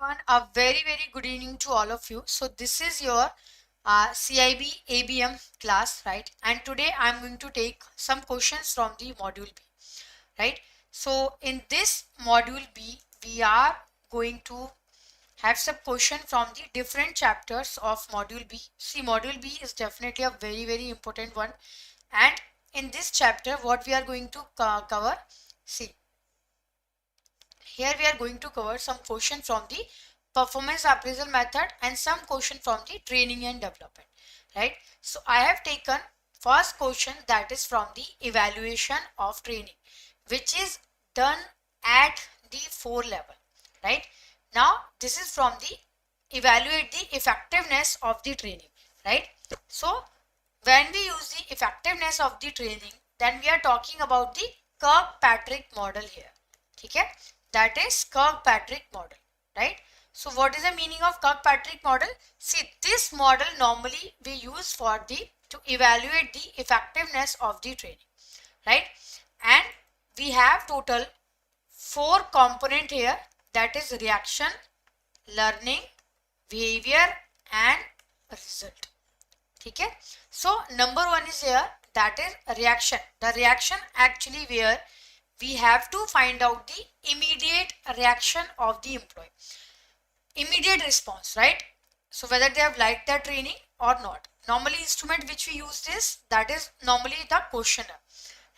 Everyone, a very good evening to all of you. So this is your CIB ABM class, right? And today I'm going to take some questions from the module B, right? So in this module B, we are going to have some question from the different chapters of module B. See, module B is definitely a very important one. And in this chapter, what we are going to cover, see, here we are going to cover some question from the performance appraisal method and some question from the training and development, right? So I have taken first question, that is from the evaluation of training, which is done at the 4 level, right? Now this is from the evaluate the effectiveness of the training, right? So when we use the effectiveness of the training, then we are talking about the Kirkpatrick model here. Okay, that is Kirkpatrick model, right? So what is the meaning of Kirkpatrick model? See, this model normally we use for the to evaluate the effectiveness of the training, right? And we have total 4 component here, that is reaction, learning, behavior and result. Okay, so number 1 is here, that is reaction. The reaction actually where we have to find out the immediate reaction of the employee, immediate response, right? So whether they have liked the training or not. Normally instrument which we use this, that is normally the questionnaire,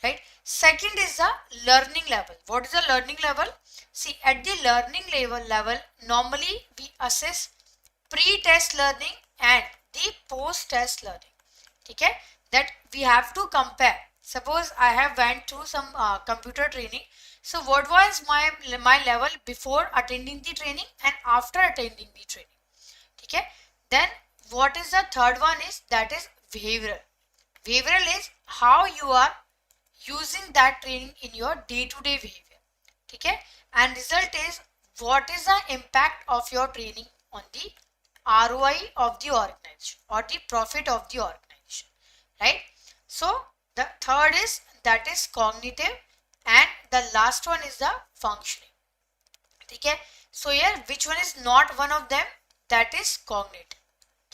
right? Second is the learning level. What is the learning level? See, at the learning level normally we assess pre-test learning and the post-test learning. Okay, that we have to compare. Suppose I have went through some computer training. So what was my level before attending the training and after attending the training? Okay, then what is the third one is, that is behavioral. Behavioral is how you are using that training in your day-to-day behavior. Okay, and result is what is the impact of your training on the ROI of the organization or the profit of the organization, right? So the third is, that is cognitive, and the last one is the functioning. Okay, so here which one is not one of them? That is cognitive.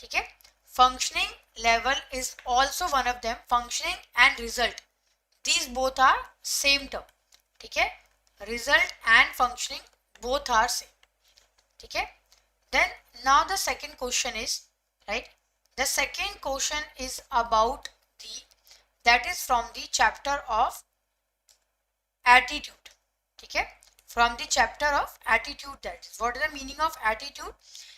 Okay, functioning level is also one of them. Functioning and result, these both are same term. Okay, result and functioning both are same. Okay, then now the second question is, right, the second question is about the, that is from the chapter of attitude. Okay, from the chapter of attitude, that is what is the meaning of attitude?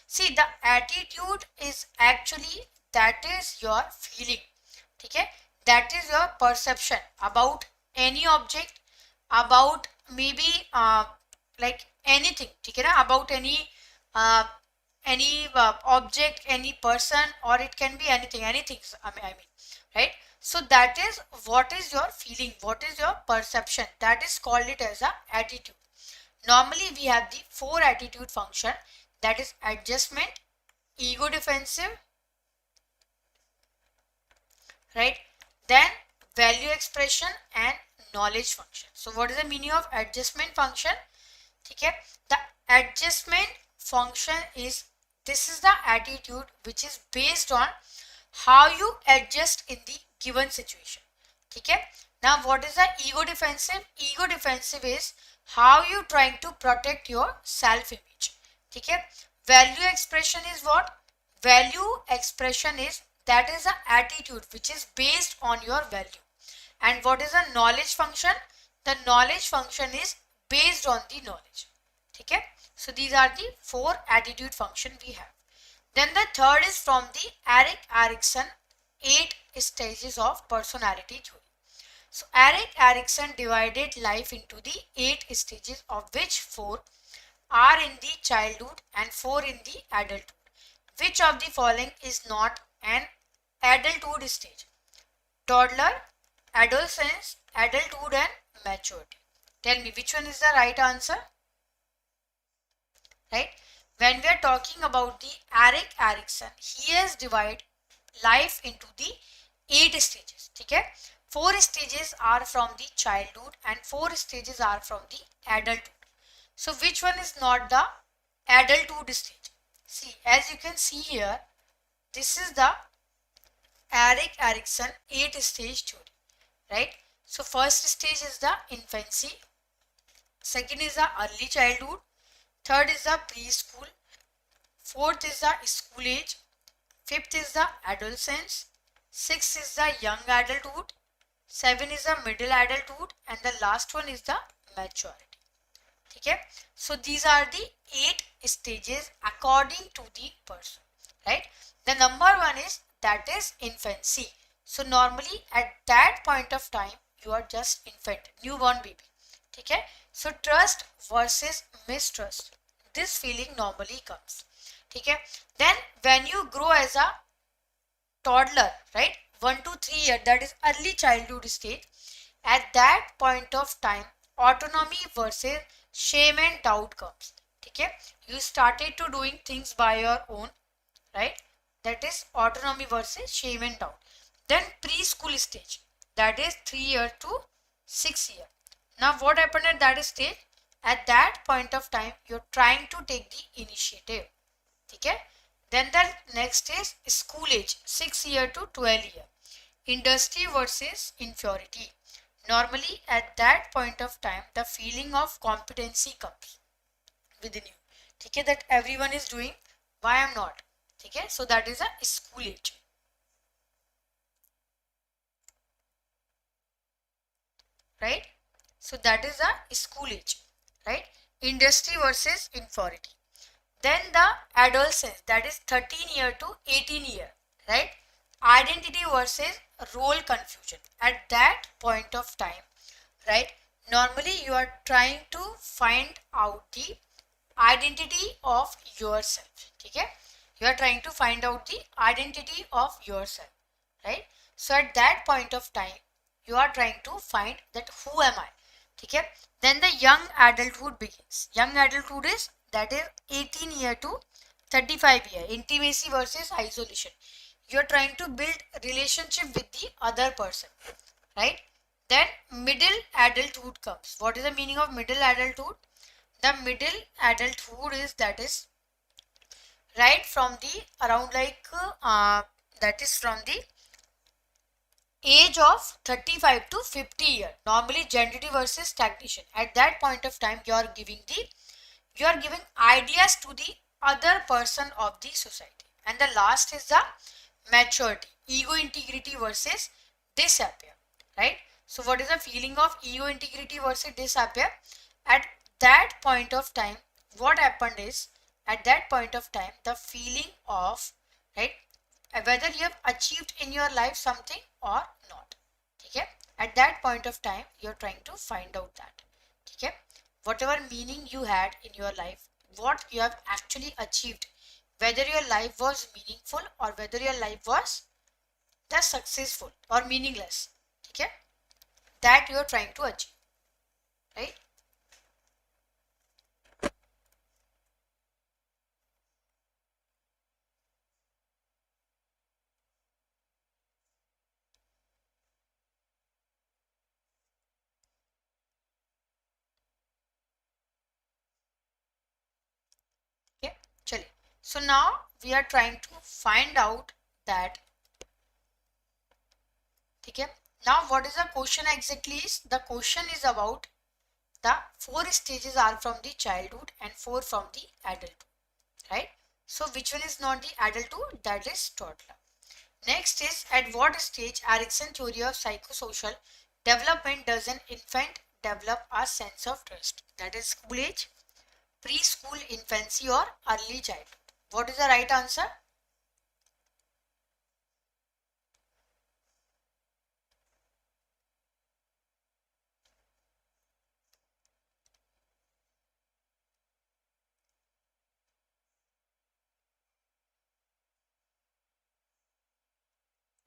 See, the attitude is actually, that is your feeling. Okay, that is your perception about any object, about maybe like anything. Okay, about any object, any person, or it can be anything I mean, right? So that is what is your feeling, what is your perception, that is called it as a attitude. Normally we have the 4 attitude function, that is adjustment, ego defensive, right? Then value expression and knowledge function. So what is the meaning of adjustment function? Okay, the adjustment function is, this is the attitude which is based on how you adjust in the given situation. Okay, now what is the ego defensive? Ego defensive is how you trying to protect your self image. Okay, value expression is what? Value expression is, that is the attitude which is based on your value. And what is the knowledge function? The knowledge function is based on the knowledge. Okay, so these are the 4 attitude function we have. Then the third is from the Erik Erikson 8 stages of personality theory. So Erik Erikson divided life into the 8 stages, of which 4 are in the childhood and 4 in the adulthood. Which of the following is not an adulthood stage? Toddler, adolescence, adulthood and maturity. Tell me which one is the right answer? Right? When we are talking about the Erik Erikson, he has divided life into the 8 stages. Okay, 4 stages are from the childhood and 4 stages are from the adulthood. So which one is not the adulthood stage. See, as you can see here, this is the Erik Erikson 8-stage theory, right? So first stage is the infancy, second is the early childhood, third is the preschool, fourth is the school age, fifth is the adolescence, sixth is the young adulthood, seven is the middle adulthood, and the last one is the maturity. Okay, so these are the 8 stages according to the person, right? The number one is, that is infancy. So normally at that point of time you are just infant, newborn baby. Okay, so trust versus mistrust, this feeling normally comes. Okay, then when you grow as a toddler, right, 1 to 3 years, that is early childhood stage, at that point of time autonomy versus shame and doubt comes. Okay, you started to doing things by your own, right? That is autonomy versus shame and doubt. Then preschool stage, that is 3 years to 6 years. Now what happened at that stage? At that point of time you're trying to take the initiative. Okay, then the next is school age, 6 year to 12 year. Industry versus inferiority. Normally at that point of time the feeling of competency comes within you. Okay, that everyone is doing, why I'm not. Okay, so that is a school age, right? So that is a school age, right? Industry versus inferiority. Then the adolescence, that is 13 year to 18 year, right? Identity versus role confusion. At that point of time, right, normally you are trying to find out the identity of yourself. Okay, you are trying to find out the identity of yourself, right? So at that point of time you are trying to find that who am I. Okay, then the young adulthood begins. Young adulthood is, that is 18 year to 35 year. Intimacy versus isolation, you are trying to build relationship with the other person, right? Then middle adulthood comes. What is the meaning of middle adulthood? The middle adulthood is, that is right from the around like that is from the age of 35 to 50 year. Normally gender versus stagnation. At that point of time you are giving ideas to the other person of the society. And the last is the maturity, ego integrity versus disappear, right? So what is the feeling of ego integrity versus disappear? At that point of time what happened is, at that point of time the feeling of, right, whether you have achieved in your life something or not. Okay, at that point of time you're trying to find out that, okay, whatever meaning you had in your life, what you have actually achieved, whether your life was meaningful or whether your life was just successful or meaningless. Okay, that you're trying to achieve, right? Okay, chale. So now we are trying to find out that, okay, now what is the question exactly is? The question is about the 4 stages are from the childhood and 4 from the adulthood, right? So which one is not the adulthood? That is toddler. Next is, at what stage Erikson theory of psychosocial development does an infant develop a sense of trust? That is school age, preschool, infancy or early childhood. What is the right answer?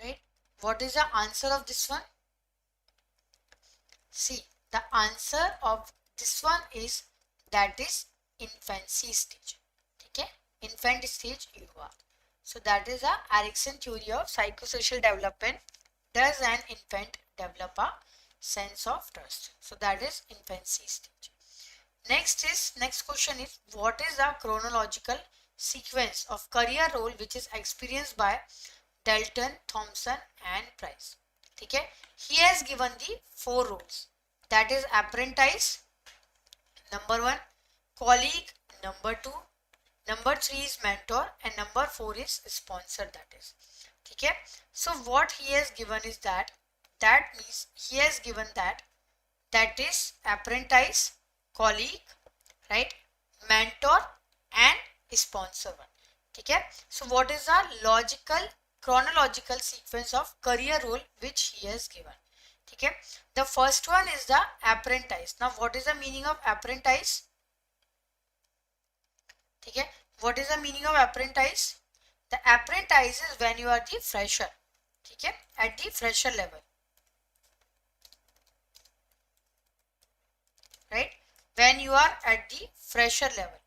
Right? What is the answer of this one? See, the answer of this one is, that is infancy stage. Okay, infant stage you are. So that is a Erikson theory of psychosocial development. Does an infant develop a sense of trust? So that is infancy stage. Next question is, what is the chronological sequence of career role which is experienced by Dalton, Thompson and Price? ठीक है, he has given the 4 roles, that is apprentice, number 1, colleague, number 2, number 3 is mentor and number 4 is sponsor, that is. ठीक है, so what he has given is that means he has given that is apprentice, colleague, right, mentor and sponsor one. ठीक है, so what is the chronological sequence of career role which he has given? ठीक है, the first one is the apprentice. Now what is the meaning of apprentice? ठीक है, what is the meaning of apprentice? The apprentice is when you are the fresher, ठीक है, at the fresher level, right, when you are at the fresher level,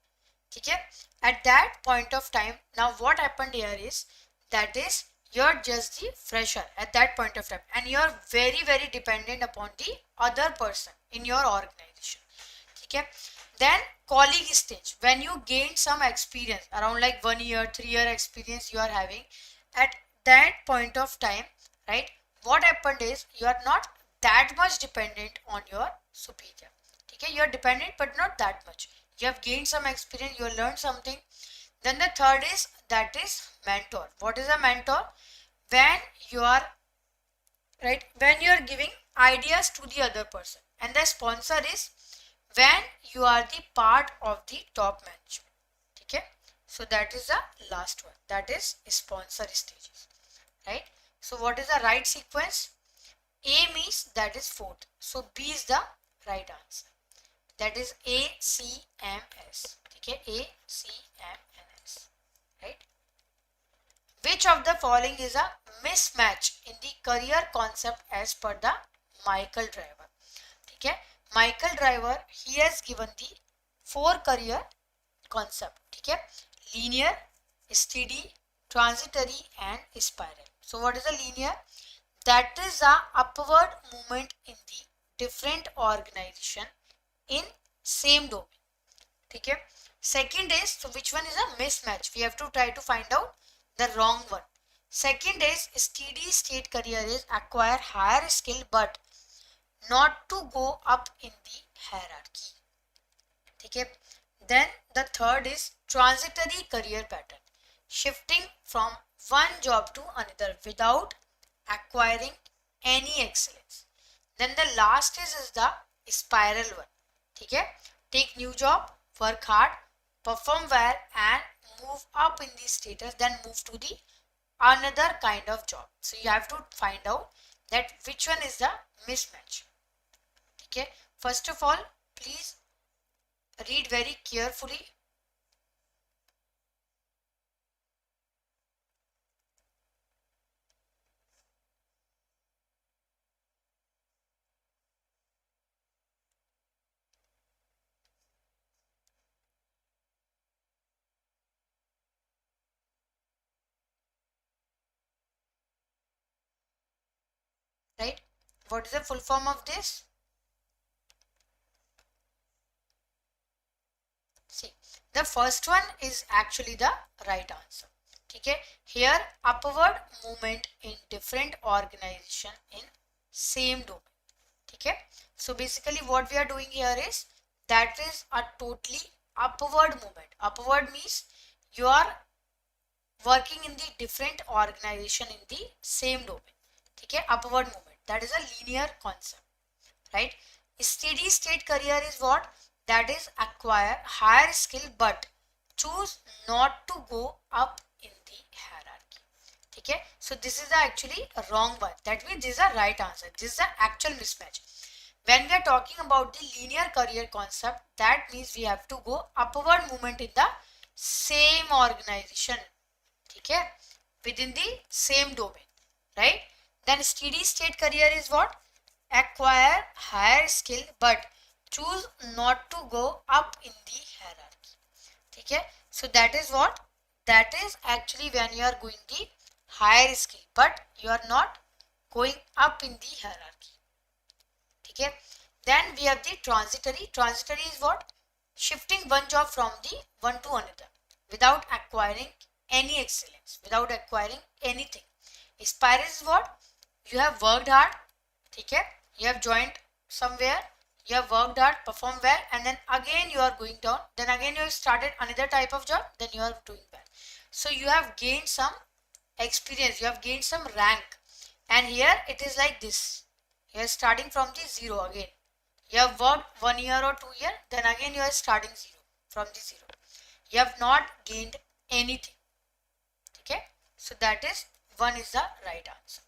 ठीक है, at that point of time. Now what happened here is, that is you're just the fresher at that point of time and you're very dependent upon the other person in your organization, ठीक है. Then colleague stage, when you gain some experience around like 1 year, 3-year experience you are having, at that point of time, right, what happened is you are not that much dependent on your superior, okay, you are dependent but not that much, you have gained some experience, you have learned something. Then the third is, that is mentor. What is a mentor? When you are, right, when you are giving ideas to the other person. And the sponsor is when you are the part of the top management, okay. So that is the last one, that is sponsor stages, right. So what is the right sequence? A means that is 4th, so B is the right answer, that is ACMS, okay, ACMS, right. Which of the following is a mismatch in the career concept as per the Michael Driver? Okay, Michael Driver, he has given the 4 career concept, okay, linear, steady, transitory and spiral. So what is a linear? That is the upward movement in the different organization in same domain, okay. Second is, so which one is a mismatch? We have to try to find out the wrong one. Second is, steady state career is acquire higher skill but not to go up in the hierarchy, okay. Then the third is transitory career pattern, shifting from one job to another without acquiring any excellence. Then the last is the spiral one, okay. Take new job, work hard, perform well and move up in the status, then move to the another kind of job. So you have to find out that which one is the mismatch, okay. First of all, please read very carefully. Right, what is the full form of this? See, the first one is actually the right answer, okay. Here upward movement in different organization in same domain, okay. So basically what we are doing here is, that is a totally upward movement. Upward means you are working in the different organization in the same domain, okay. Upward movement, that is a linear concept, right. Steady state career is what? That is acquire higher skill but choose not to go up in the hierarchy, okay. So this is the actually a wrong one, that means this is the right answer, this is the actual mismatch. When we are talking about the linear career concept, that means we have to go upward movement in the same organization, okay, within the same domain, right. Then steady state career is what? Acquire higher skill but choose not to go up in the hierarchy, okay. So that is what? That is actually when you are going the higher skill but you are not going up in the hierarchy, okay. Then we have the transitory. Transitory is what? shifting one job from the one to another without acquiring any excellence, without acquiring anything. Aspire is what? You have worked hard, okay? You have joined somewhere, you have worked hard, performed well, and then again you are going down, then again you have started another type of job, then you are doing well. So you have gained some experience, you have gained some rank, and here it is like this. You are starting from the zero again. You have worked 1 year or 2 years, then again you are starting zero from the zero. You have not gained anything. Okay, so that is one is the right answer.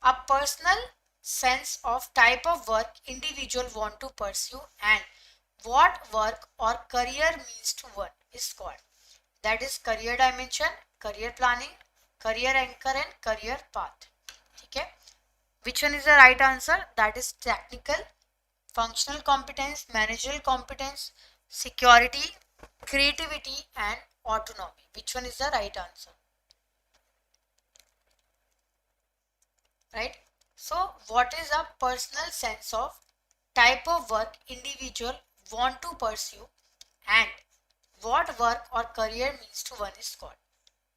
A personal sense of type of work individual want to pursue and what work or career means to one is called. That is career dimension, career planning, career anchor and career path. Okay, which one is the right answer? That is technical, functional competence, managerial competence, security, creativity and autonomy. Which one is the right answer? Right? So what is a personal sense of type of work individual want to pursue and what work or career means to one is called.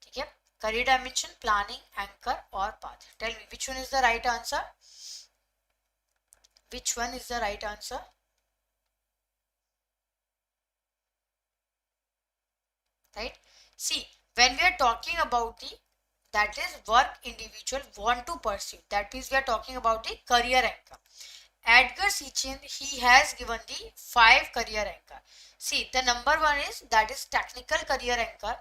Okay? Career dimension, planning, anchor or path. Tell me which one is the right answer? Which one is the right answer? Right? See, when we are talking about the that is work individual want to pursue, that means we are talking about the career anchor. Edgar Sitchin, he has given the 5 career anchor. See, the number 1 is that is technical career anchor.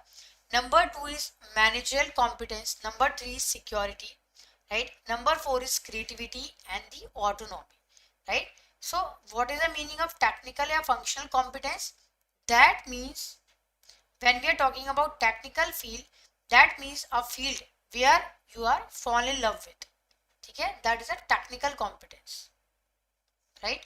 Number 2 is managerial competence. Number 3 is security. Right? Number 4 is creativity and the autonomy. Right? So, what is the meaning of technical or functional competence? That means when we are talking about technical field, that means a field where you are fall in love with. Okay? That is a technical competence. Right?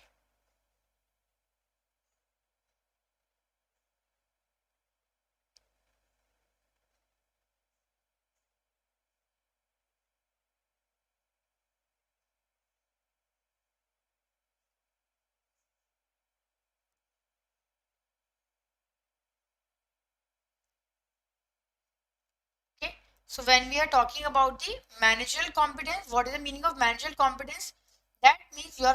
Okay. So when we are talking about the managerial competence, what is the meaning of managerial competence? That means you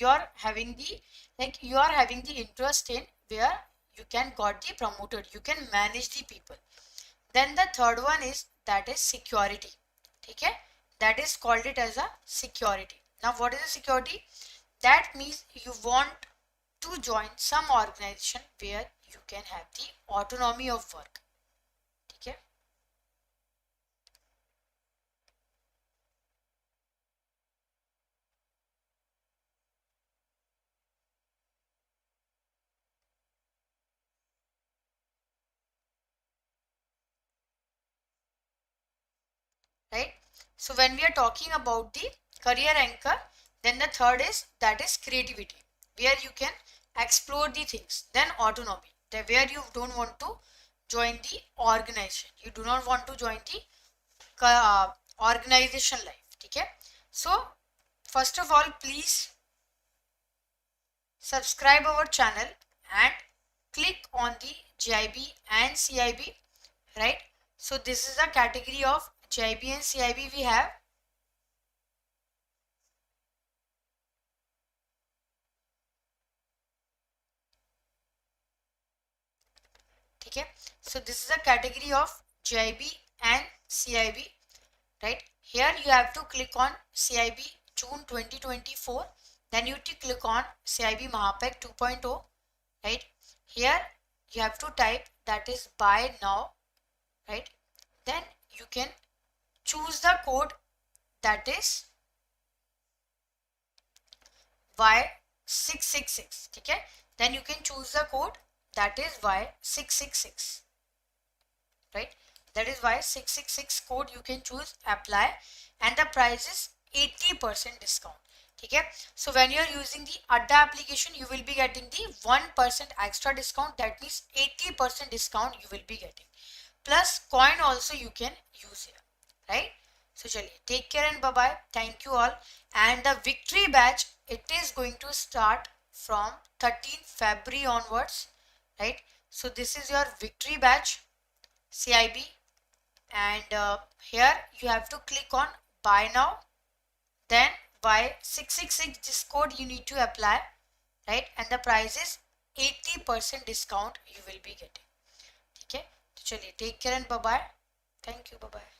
are having the interest in where you can got the promoted, you can manage the people. Then the third one is that is security. Okay, that is called it as a security. Now what is the security? That means you want to join some organization where you can have the autonomy of work. Okay. Right? So when we are talking about the career anchor, then the third is that is creativity, where you can explore the things. Then autonomy, where you don't want to join the organization, you do not want to join the organization life. Okay, so first of all, please subscribe our channel and click on the JIB and CIB. Right? So this is a category of JIB and CIB we have. Okay, so this is a category of JIB and CIB. Right? Here you have to click on CIB June 2024. Then you have to click on CIB Mahapack 2.0. Right? Here you have to type that is buy now. Right? Then you can choose the code that is Y666. Okay, then you can choose the code that is Y666. Right, that is Y666 code you can choose, apply, and the price is 80% discount. Okay, so when you are using the Adda application, you will be getting the 1% extra discount. That means 80% discount you will be getting, plus coin also you can use here. Right? So chaliye, take care and bye bye. Thank you all. And the victory batch, it is going to start from 13th February onwards. right? So this is your victory badge, CIB, and here you have to click on buy now, then buy 666, this code you need to apply, right? And the price is 80% discount you will be getting. Okay, so chaliye, take care and bye bye. Thank you, bye bye.